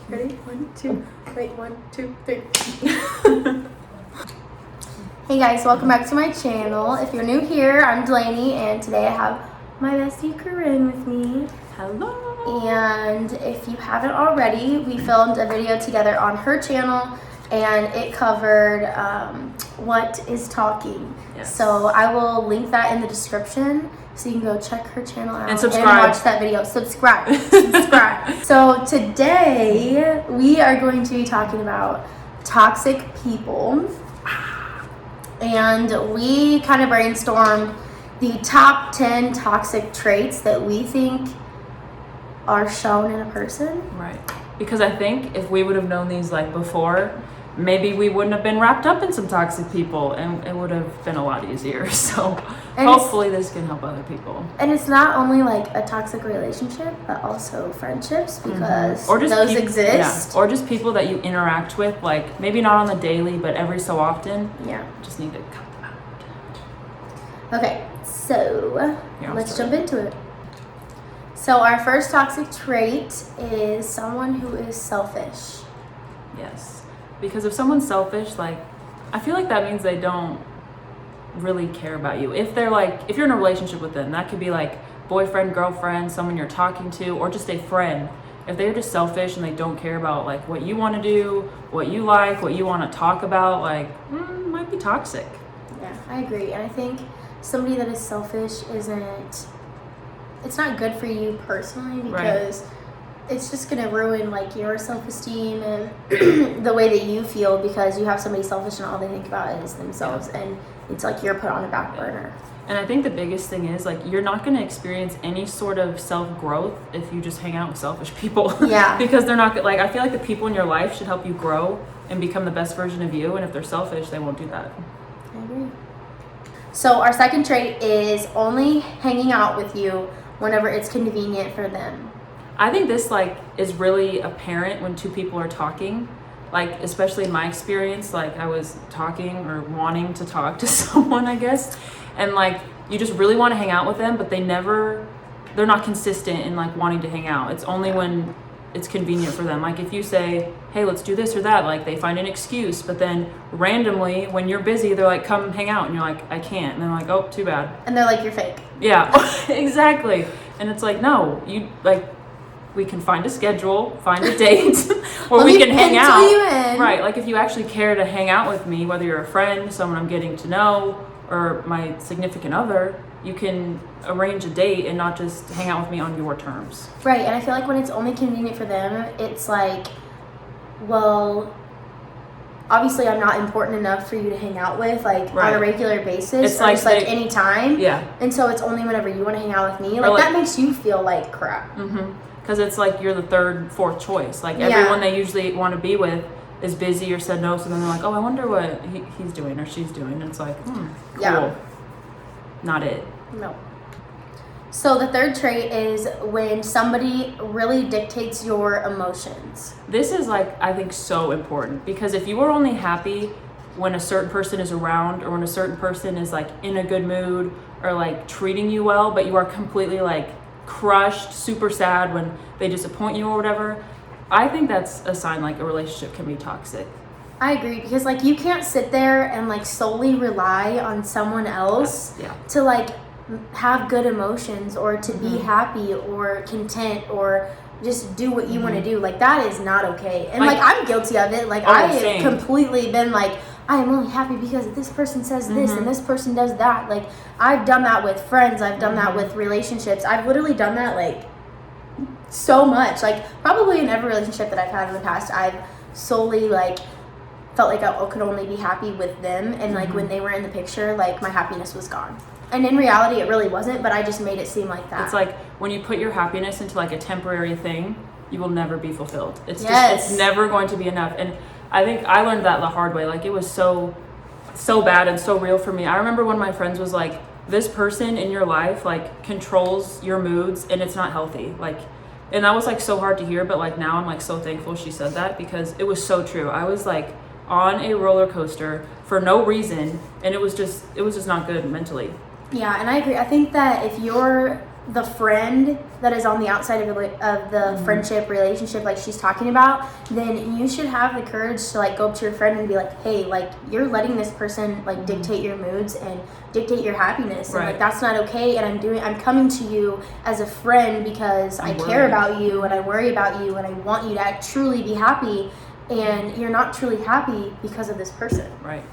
Ready? 1, 2. Wait, 1, 2, 3. Hey guys, welcome back to my channel. If you're new here, I'm Delaney, and today I have my bestie Corinne with me. Hello. And if you haven't already, we filmed a video together on her channel, and it covered what is talking. Yes. So I will link that in the description, so you can go check her channel out and subscribe and watch that video. Subscribe. So today we are going to be talking about toxic people, and we kind of brainstormed the top 10 toxic traits that we think are shown in a person. Right. Because I think if we would have known these like before, maybe we wouldn't have been wrapped up in some toxic people, and it would have been a lot easier. So hopefully this can help other people. And it's not only like a toxic relationship, but also friendships, because or just those exist. Yeah. Or just people that you interact with, like maybe not on the daily, but every so often. Yeah. Just need to cut them out. Okay, so Yeah, let's jump into it. So our first toxic trait is someone who is selfish. Yes. Because if someone's selfish, like, I feel like that means they don't really care about you. If they're like, if you're in a relationship with them, that could be like boyfriend, girlfriend, someone you're talking to, or just a friend. If they're just selfish and they don't care about like what you want to do, what you like, what you want to talk about, like, might be toxic. Yeah, I agree. And I think somebody that is selfish it's not good for you personally, because it's just going to ruin like your self-esteem and the way that you feel, because you have somebody selfish and all they think about is themselves, and it's like you're put on a back burner. And I think the biggest thing is like you're not going to experience any sort of self-growth if you just hang out with selfish people. Yeah. Because they're not like, I feel like the people in your life should help you grow and become the best version of you, and if they're selfish, they won't do that. I agree. So our second trait is only hanging out with you whenever it's convenient for them. I think this like is really apparent when two people are talking, like especially in my experience, like I was talking or wanting to talk to someone, I guess, and like you just really want to hang out with them, but they're not consistent in like wanting to hang out. It's only when it's convenient for them. Like if you say, hey, let's do this or that, like they find an excuse, but then randomly when you're busy, they're like, come hang out, and you're like, I can't, and they're like, oh, too bad. And they're like, you're fake. Yeah. Exactly. And it's like, no, you like, we can find a schedule, find a date where we can hang out. You in. Right. Like if you actually care to hang out with me, whether you're a friend, someone I'm getting to know, or my significant other, you can arrange a date and not just hang out with me on your terms. Right. And I feel like when it's only convenient for them, it's like, well, obviously I'm not important enough for you to hang out with like on a regular basis. It's or just like any time. Yeah. And so it's only whenever you want to hang out with me. Like that makes you feel like crap. Mm-hmm. Because it's like you're the third, fourth choice. Like everyone they usually want to be with is busy or said no, so then they're like, oh, I wonder what he's doing or she's doing. And it's like, cool. Yeah. Not it. No. So the third trait is when somebody really dictates your emotions. This is like, I think, so important, because if you are only happy when a certain person is around, or when a certain person is like in a good mood or like treating you well, but you are completely like crushed, super sad when they disappoint you or whatever, I think that's a sign like a relationship can be toxic. I agree, because like you can't sit there and like solely rely on someone else to like have good emotions, or to be happy or content, or just do what you want to do. Like that is not okay. And like I'm guilty of it. Like I have completely been like, I am only happy because this person says this and this person does that. Like I've done that with friends. I've done that with relationships. I've literally done that like so much. Like probably in every relationship that I've had in the past, I've solely like felt like I could only be happy with them. And like when they were in the picture, like my happiness was gone. And in reality, it really wasn't, but I just made it seem like that. It's like when you put your happiness into like a temporary thing, you will never be fulfilled. It's just, it's never going to be enough. And I think I learned that the hard way. Like it was so bad and so real for me. I remember when my friends was like, this person in your life like controls your moods and it's not healthy. Like, and that was like so hard to hear, but like now I'm like so thankful she said that, because it was so true. I was like on a roller coaster for no reason, and it was just not good mentally. Yeah, and I agree. I think that if you're the friend that is on the outside of the friendship relationship, like she's talking about, then you should have the courage to like go up to your friend and be like, hey, like you're letting this person like dictate your moods and dictate your happiness, and like that's not okay, and I'm coming to you as a friend because I care about you and I worry about you and I want you to truly be happy, and you're not truly happy because of this person. Right.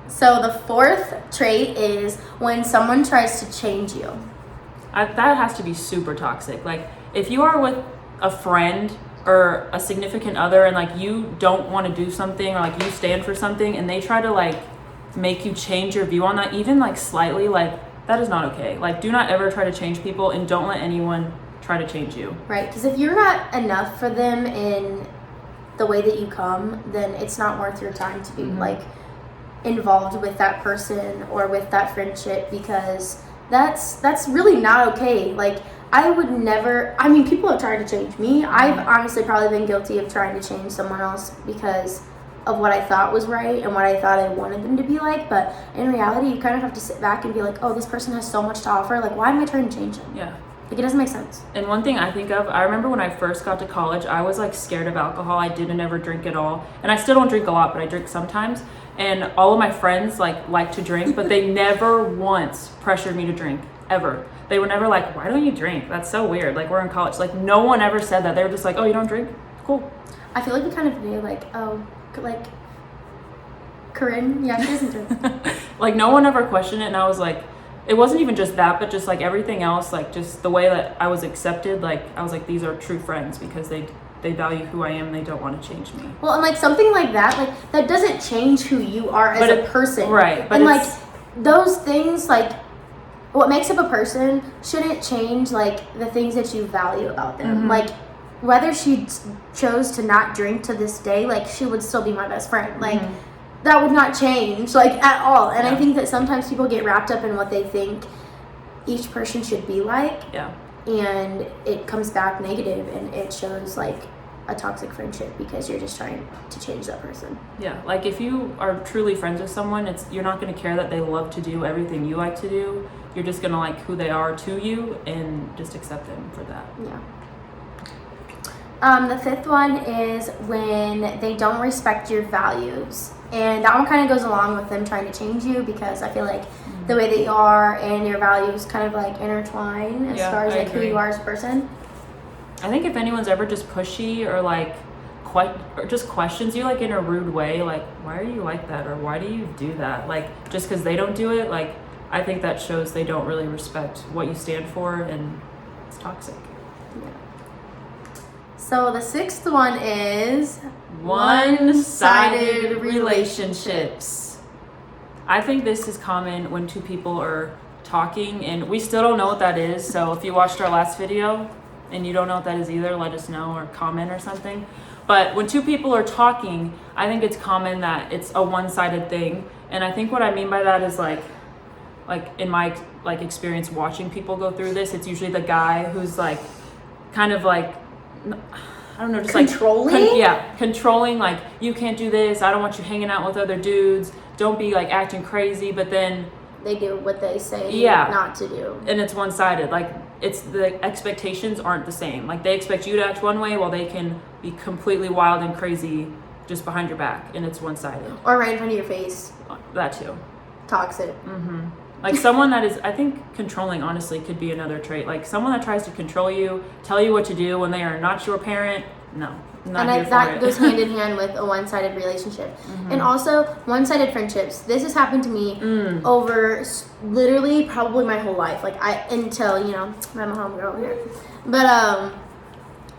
So the fourth trait is when someone tries to change you. That has to be super toxic. Like if you are with a friend or a significant other and like you don't want to do something, or like you stand for something and they try to like make you change your view on that, even like slightly, like that is not okay. Like do not ever try to change people, and don't let anyone try to change you. Right, because if you're not enough for them in the way that you come, then it's not worth your time to be like involved with that person or with that friendship, because that's really not okay. Like I would never, I mean, people have tried to change me. I've honestly probably been guilty of trying to change someone else because of what I thought was right and what I thought I wanted them to be like, but in reality you kind of have to sit back and be like, oh, this person has so much to offer, like why am I trying to change them? Yeah. Like it doesn't make sense. And one thing I think of, I remember when I first got to college, I was like scared of alcohol. I didn't ever drink at all. And I still don't drink a lot, but I drink sometimes. And all of my friends like to drink, but they never once pressured me to drink, ever. They were never like, why don't you drink? That's so weird. Like we're in college. Like no one ever said that. They were just like, oh, you don't drink? Cool. I feel like we kind of knew like, oh, like Corinne, yeah, she doesn't drink. Like no one ever questioned it, and I was like, it wasn't even just that, but just like everything else, like just the way that I was accepted, like I was like, these are true friends because they value who I am and they don't want to change me. Well, and like something like that, like that doesn't change who you are as a person. Right. But and like those things, like what makes up a person shouldn't change like the things that you value about them. Like whether she chose to not drink to this day, like she would still be my best friend. Like that would not change like at all. And I think that sometimes people get wrapped up in what they think each person should be like. Yeah. And it comes back negative, and it shows like a toxic friendship because you're just trying to change that person. Yeah, like if you are truly friends with someone, you're not going to care that they love to do everything you like to do. You're just going to like who they are to you and just accept them for that. Yeah. The fifth one is when they don't respect your values. And that one kind of goes along with them trying to change you, because I feel like the way that you are and your values kind of like intertwine as far as like who you are as a person. I think if anyone's ever just pushy or like or just questions you like in a rude way, like why are you like that, or why do you do that, like just because they don't do it, like I think that shows they don't really respect what you stand for, and it's toxic. Yeah. So the sixth one is one-sided relationships. I think this is common when two people are talking, and we still don't know what that is. So if you watched our last video and you don't know what that is either, let us know or comment or something. But when two people are talking, I think it's common that it's a one-sided thing. And I think what I mean by that is like in my like experience watching people go through this, it's usually the guy who's like kind of like, I don't know, just controlling? Like controlling, like you can't do this, I don't want you hanging out with other dudes, don't be like acting crazy, but then they do what they say not to do. And it's one-sided. Like it's the expectations aren't the same. Like they expect you to act one way while they can be completely wild and crazy just behind your back, and it's one-sided. Or right in front of your face. That too. Toxic. Like someone that is, I think controlling honestly could be another trait. Like someone that tries to control you, tell you what to do when they are not your parent. No, not here for it. And that goes hand in hand with a one-sided relationship. And also one-sided friendships. This has happened to me over literally probably my whole life. Like until, I'm a homegirl here. But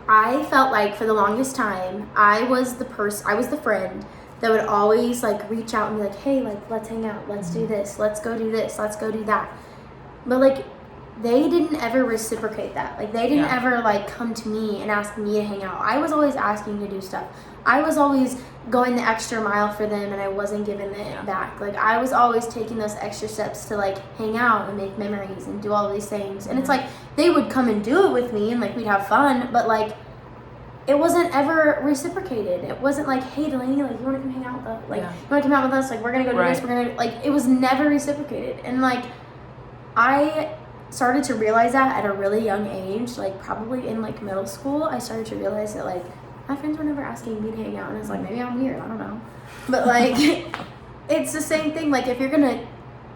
I felt like for the longest time, I was the friend that would always like reach out and be like, hey, like let's hang out, let's do this, let's go do this, let's go do that. But like they didn't ever reciprocate that. Like they didn't ever like come to me and ask me to hang out. I was always asking to do stuff. I was always going the extra mile for them, and I wasn't giving it back. Like I was always taking those extra steps to like hang out and make memories and do all of these things. And it's like they would come and do it with me, and like we'd have fun, but like it wasn't ever reciprocated. It wasn't like, hey, Delaney, like, you want to come hang out with us? Like, you want to come out with us? Like, we're going to go do this. We're going to, like, it was never reciprocated. And, like, I started to realize that at a really young age, like probably in like middle school. I started to realize that like my friends were never asking me to hang out, and it's like, maybe I'm weird, I don't know, but like it's the same thing. Like if you're gonna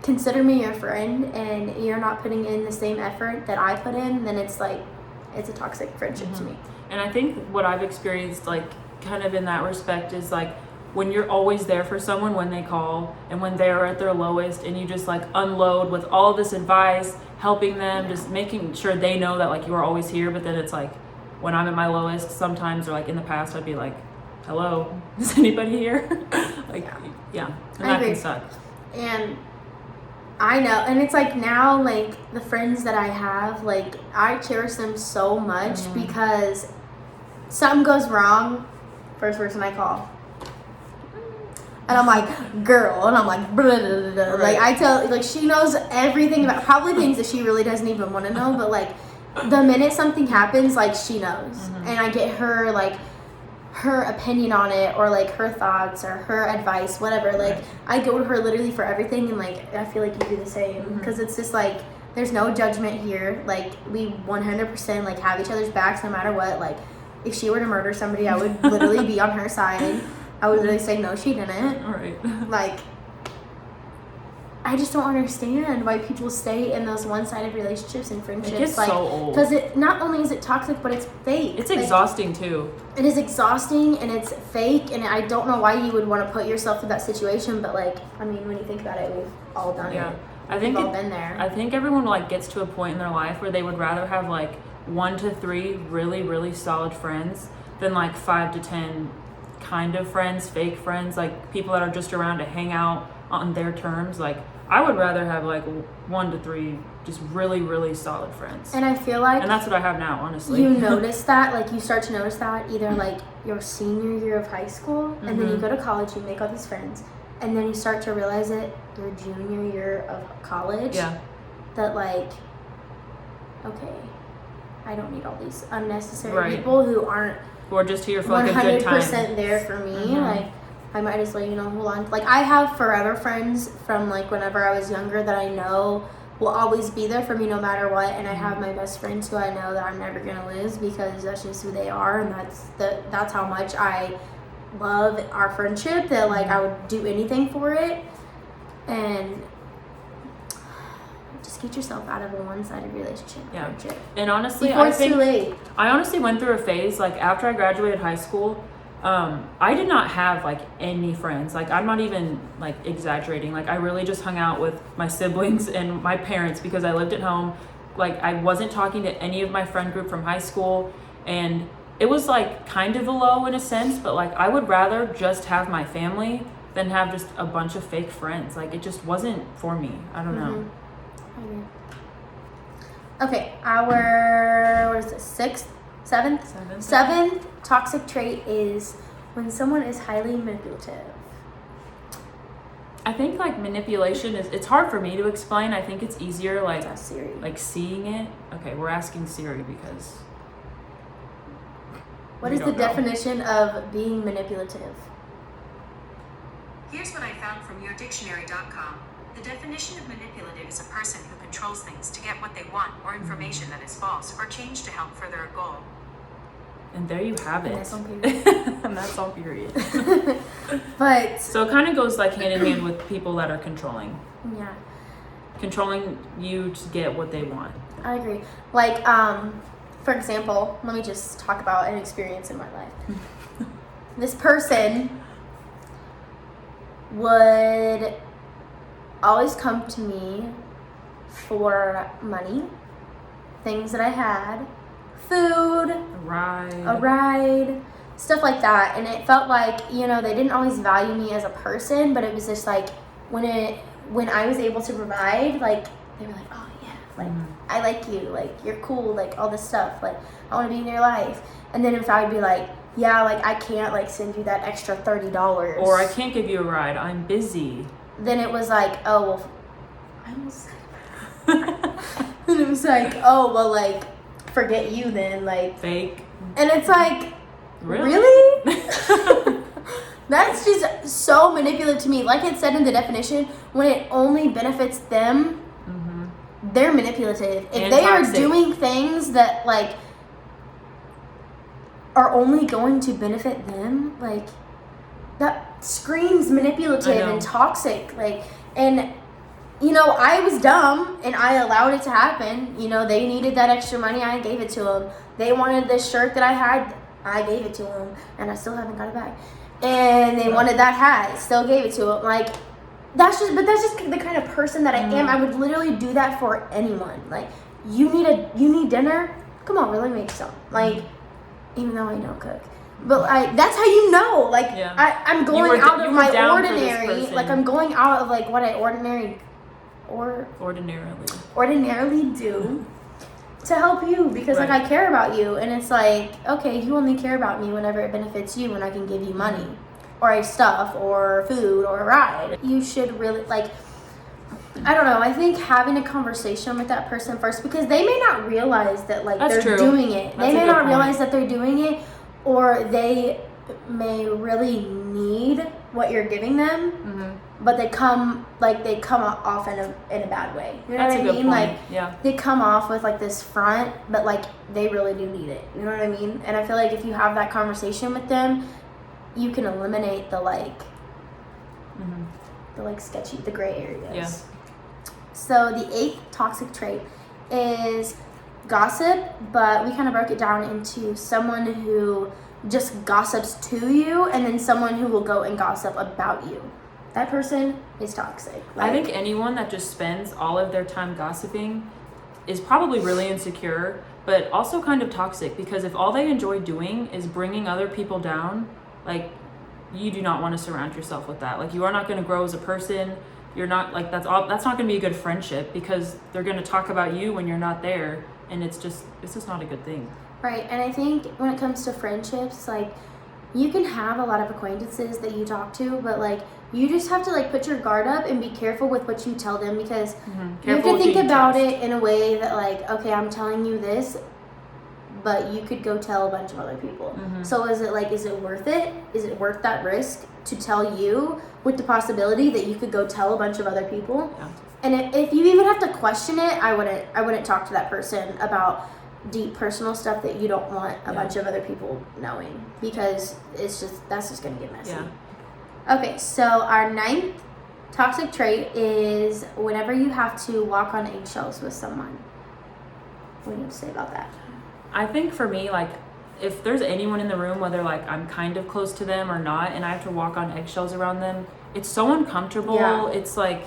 consider me your friend and you're not putting in the same effort that I put in, then it's like it's a toxic friendship to me. And I think what I've experienced, like kind of in that respect, is like when you're always there for someone when they call and when they're at their lowest, and you just like unload with all this advice, helping them, just making sure they know that like you are always here. But then it's like when I'm at my lowest sometimes, or like in the past, I'd be like, hello, is anybody here? Like, yeah. And that can suck. And I know, and it's like now, like the friends that I have, like I cherish them so much because something goes wrong, first person I call. And I'm like, girl, and I'm like, blah, blah, blah, blah. Right. Like I tell, like she knows everything about, probably things that she really doesn't even want to know, but like the minute something happens, like she knows, and I get her like her opinion on it, or like her thoughts or her advice, whatever. Like I go to her literally for everything, and like I feel like you do the same, because it's just like there's no judgment here. Like we 100% like have each other's backs no matter what. Like if she were to murder somebody, I would literally be on her side. I would literally say no, she didn't. All right. Like I just don't understand why people stay in those one-sided relationships and friendships. It gets like, so old. because it not only is it toxic, but it's fake. It's like, exhausting too. It is exhausting and it's fake, and I don't know why you would want to put yourself in that situation. But like, I mean, when you think about it, we've all done it. I think we've all been there. I think everyone like gets to a point in their life where they would rather have like 1 to 3 really, really solid friends than like 5 to 10 kind of friends, fake friends, like people that are just around to hang out on their terms. Like I would rather have like 1 to 3 just really, really solid friends. And I feel like, and that's what I have now, honestly. You notice that, like you start to notice that either like your senior year of high school, and then you go to college, you make all these friends, and then you start to realize it your junior year of college. Yeah. That like, okay, I don't need all these unnecessary people who aren't are just here for like a good time. 100% there for me. Like I might as well, hold on. Like I have forever friends from like whenever I was younger that I know will always be there for me no matter what, and I have my best friends who I know that I'm never gonna lose, because that's just who they are, and that's how much I love our friendship, that like I would do anything for it. And just get yourself out of a one-sided relationship. Friendship. And honestly, before it's too late. I honestly went through a phase like after I graduated high school. I did not have like any friends. Like I'm not even like exaggerating. Like I really just hung out with my siblings and my parents because I lived at home. Like I wasn't talking to any of my friend group from high school, and it was like kind of a low in a sense, but like I would rather just have my family than have just a bunch of fake friends. Like it just wasn't for me. I don't know. Okay, our what is it, seventh toxic trait is when someone is highly manipulative. I think like manipulation it's hard for me to explain. I think it's easier like Siri. Like seeing it. Okay, we're asking Siri because what is the definition of being manipulative? Here's what I found from yourdictionary.com. The definition of manipulative is a person who controls things to get what they want, or information that is false or changed to help further a goal. And there you have it. And that's on period. And that's on period. But so it kind of goes like hand in hand with people that are controlling. Yeah. Controlling you to get what they want. I agree. Like, for example, let me just talk about an experience in my life. This person would always come to me for money, things that I had, food, a ride, stuff like that. And it felt like, they didn't always value me as a person, but it was just like when I was able to provide, like they were like, oh yeah, like I like you, like you're cool, like all this stuff, like I want to be in your life. And then if I would be like, yeah, like I can't like send you that extra $30, or I can't give you a ride, I'm busy, then it was like, oh well, I almost and it was like, oh well, like forget you then, like fake. And it's like, really? That's just so manipulative to me. Like it said in the definition, when it only benefits them, they're manipulative. If And they toxic. are doing things that like are only going to benefit them, like that screams manipulative and toxic. Like, and you know, I was dumb and I allowed it to happen. You know, they needed that extra money, I gave it to them. They wanted this shirt that I had, I gave it to them, and I still haven't got it back. And they wanted that hat, still gave it to them. Like, that's just the kind of person that I am. I would literally do that for anyone. Like, you need dinner? Come on, really make some. Like, even though I don't cook. But that's how you know. Like, I'm going out of my ordinary. Like, I'm going out of like what I ordinarily do to help you, because like I care about you, and it's like, okay, you only care about me whenever it benefits you, when I can give you money or stuff or food or a ride. You should really, like, I don't know, I think having a conversation with that person first, because they may not realize that like they're doing it. They may not realize that they're doing it, or they may really need what you're giving them, but they come off in a bad way. You know what I mean? Like, they come off with like this front, but like they really do need it. You know what I mean? And I feel like if you have that conversation with them, you can eliminate the sketchy, the gray areas. Yeah. So the 8th toxic trait is gossip, but we kind of broke it down into someone who just gossips to you, and then someone who will go and gossip about you. That person is toxic. I think anyone that just spends all of their time gossiping is probably really insecure, but also kind of toxic, because if all they enjoy doing is bringing other people down, like, you do not want to surround yourself with that. Like, you are not going to grow as a person. You're not, like, that's not going to be a good friendship, because they're going to talk about you when you're not there, and it's just not a good thing. Right. And I think when it comes to friendships, like, you can have a lot of acquaintances that you talk to, but like, you just have to like put your guard up and be careful with what you tell them, because you have to think about it in a way that like, okay, I'm telling you this, but you could go tell a bunch of other people. So is it worth it? Is it worth that risk to tell you, with the possibility that you could go tell a bunch of other people? Yeah. And if you even have to question it, I wouldn't talk to that person about deep personal stuff that you don't want a bunch of other people knowing, because that's just gonna get messy. Okay, so our 9th toxic trait is whenever you have to walk on eggshells with someone. What do you have to say about that? I think for me, like, if there's anyone in the room, whether like I'm kind of close to them or not, and I have to walk on eggshells around them, it's so uncomfortable. It's like,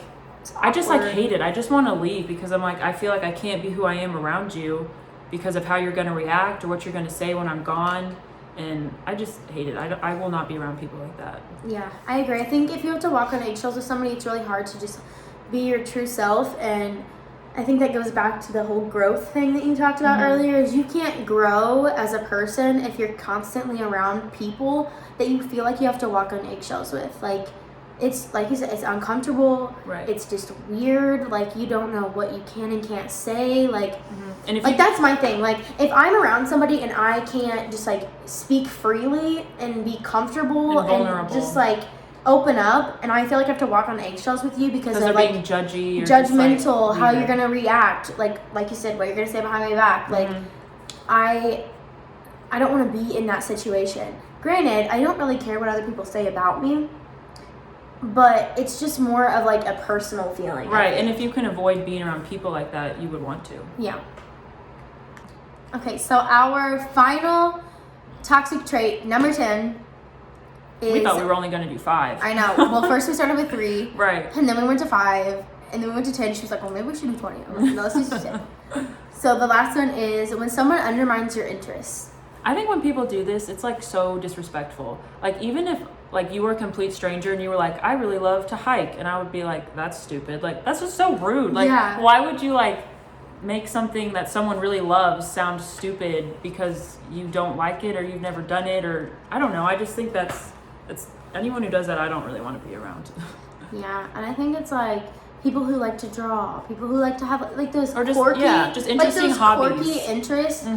I just like hate it. I just want to leave, because I'm like, I feel like I can't be who I am around you because of how you're going to react or what you're going to say when I'm gone. And I just hate it. I will not be around people like that. Yeah, I agree. I think if you have to walk on eggshells with somebody, it's really hard to just be your true self. And I think that goes back to the whole growth thing that you talked about earlier, is you can't grow as a person if you're constantly around people that you feel like you have to walk on eggshells with. Like, it's like you said, it's uncomfortable. Right. It's just weird. Like, you don't know what you can and can't say. Like, and if like that's my thing. Like, if I'm around somebody and I can't just like speak freely and be comfortable and just like open up, and I feel like I have to walk on eggshells with you because they're like being judgy, or judgmental, like, how you're gonna react, like you said, what you're gonna say behind my back. Like, I don't want to be in that situation. Granted, I don't really care what other people say about me, but it's just more of like a personal feeling. Right, and if you can avoid being around people like that, you would want to. Yeah. Okay, so our final toxic trait, number 10, is... We thought we were only going to do 5. I know. Well, first we started with 3. Right. And then we went to 5. And then we went to 10. She was like, well, maybe we should do 20. I'm like, no, let's do 10. So the last one is when someone undermines your interests. I think when people do this, it's like so disrespectful. Like, even if like you were a complete stranger and you were like, I really love to hike, and I would be like, that's stupid. Like, that's just so rude. Like, why would you like make something that someone really loves sound stupid because you don't like it or you've never done it? Or I don't know. I just think that's anyone who does that, I don't really want to be around. Yeah, and I think it's like people who like to draw, people who like to have like those or just, quirky, just interesting like those hobbies. Quirky interests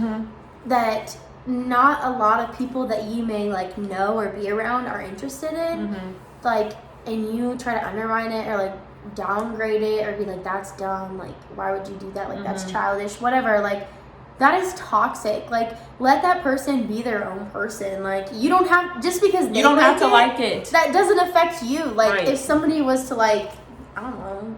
that not a lot of people that you may like know or be around are interested in. Like, and you try to undermine it or like downgrade it or be like, that's dumb, like, why would you do that, like, that's childish, whatever, like, that is toxic. Like, let that person be their own person. Like, you don't have, just because they you don't have to like it, that doesn't affect you. Like, right. if somebody was to like, I don't know,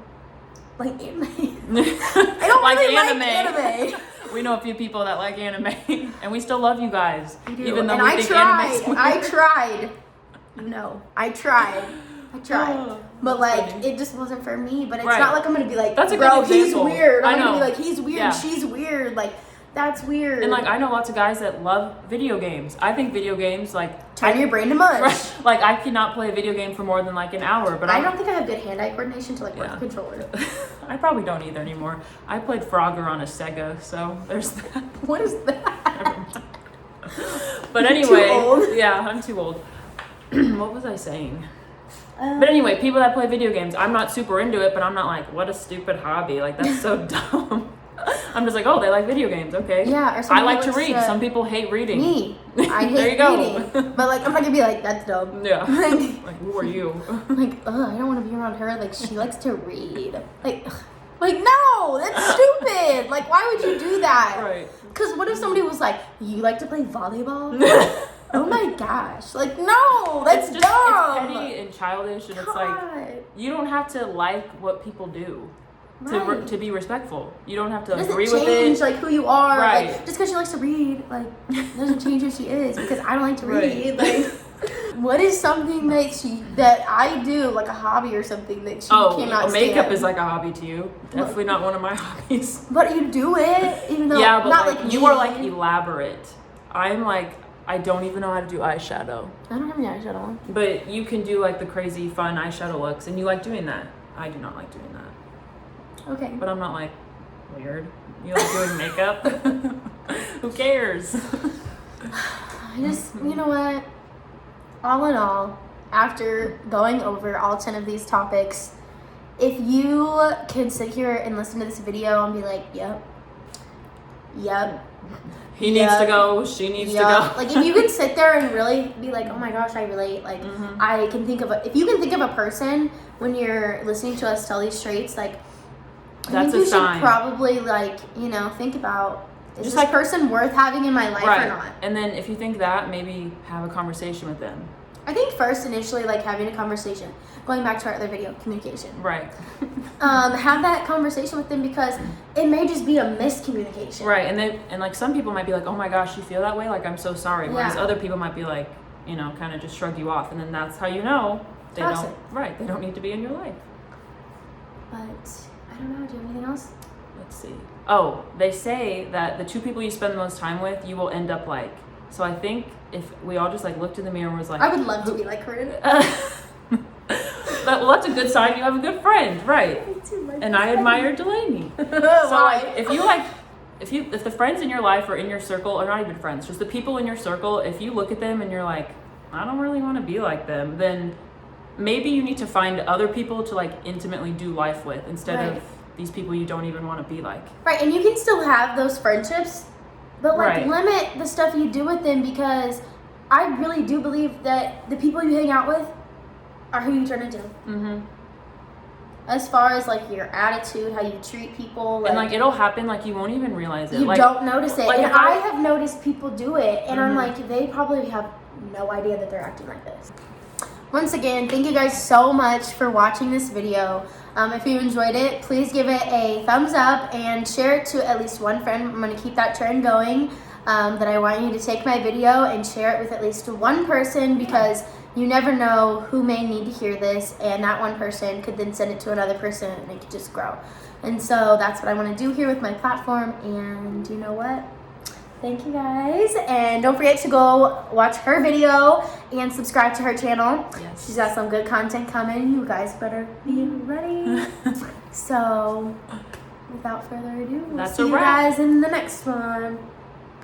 like anime. I don't like really anime. We know a few people that like anime, and we still love you guys, even though and we think anime's weird. I tried. No, I tried. But like, funny. it just wasn't for me. But it's Right. not like I'm gonna be like, That's a bro, good he's example. weird. I'm I know. gonna be like, he's weird, Yeah. she's weird. Like, that's weird. And like, I know lots of guys that love video games. I think video games, like, turn your brain to mush. Like, I cannot play a video game for more than like an hour. But I don't think I have good hand-eye coordination to like work the controller. I probably don't either anymore. I played Frogger on a Sega, so there's that. What is that? But anyway, Too old? Yeah, I'm too old. What was I saying? But anyway, people that play video games, I'm not super into it, but I'm not like, what a stupid hobby. Like, that's so dumb. I'm just like, oh, they like video games. Okay. Yeah. Or I like to read. Some people hate reading. Me. I hate There you go. reading. But like, I'm not gonna be like, that's dumb. Yeah. Like, Like, who are you? like, ugh, I don't want to be around her. Like, she likes to read. Like, no, that's stupid. Like, why would you do that? Right. Because what if somebody was like, you like to play volleyball? Oh my gosh. Like, no, that's It's dumb. It's petty and childish, and it's like, God. you don't have to like what people do Right. to be respectful. You don't have to It doesn't agree with change it. like who you are. Right. Like, just because she likes to read, like, doesn't change who she is. Because I don't like to read. Right. Like, what is something that I do, like a hobby or something that she cannot makeup stand? is like a hobby to you. Definitely not one of my hobbies. But you do it, even though Yeah, but not like, like you me. are like elaborate. I'm like, I don't even know how to do eyeshadow. I don't have any eyeshadow on. But you can do like the crazy fun eyeshadow looks, and you like doing that. I do not like doing that. Okay. But I'm not like weird. You like doing makeup? Who cares? I just, you know what? All in all, after going over all 10 of these topics, if you can sit here and listen to this video and be like, yep, He needs to go. She needs to go. Like, if you can sit there and really be like, oh my gosh, I relate. Like, I can think of if you can think of a person when you're listening to us tell these traits, like, I think you should probably, like, you know, think about, is this person worth having in my life or not? And then if you think that, maybe have a conversation with them. I think first, initially, like, having a conversation, going back to our other video, communication. Right. Have that conversation with them, because it may just be a miscommunication. Right. And like, some people might be like, oh my gosh, you feel that way? Like, I'm so sorry. Whereas other people might be like, you know, kind of just shrug you off. And then that's how you know they don't need to be in your life. But I don't know. Do you have anything else? Let's see. Oh, they say that the two people you spend the most time with, you will end up like. So I think if we all just like looked in the mirror and was like, I would love to be like her. Well, that's a good sign. You have a good friend, right? Me too, And I admire Delaney. So like, if the friends in your life or in your circle, or not even friends, just the people in your circle, if you look at them and you're like, I don't really want to be like them, then maybe you need to find other people to like intimately do life with instead of these people you don't even want to be like. Right, and you can still have those friendships, but like limit the stuff you do with them, because I really do believe that the people you hang out with are who you turn into. Mm-hmm. As far as like your attitude, how you treat people, like, and like it'll happen, like you won't even realize it. You like, don't notice it. Like, and I have noticed people do it, and I'm Mm-hmm. like, they probably have no idea that they're acting like this. Once again, thank you guys so much for watching this video. If you enjoyed it, please give it a thumbs up and share it to at least one friend. I'm going to keep that trend going, that I want you to take my video and share it with at least one person, because you never know who may need to hear this, and that one person could then send it to another person, and it could just grow. And so that's what I want to do here with my platform. And you know what? Thank you guys, and don't forget to go watch her video and subscribe to her channel. Yes. She's got some good content coming. You guys better be ready. So without further ado, we'll see you guys in the next one.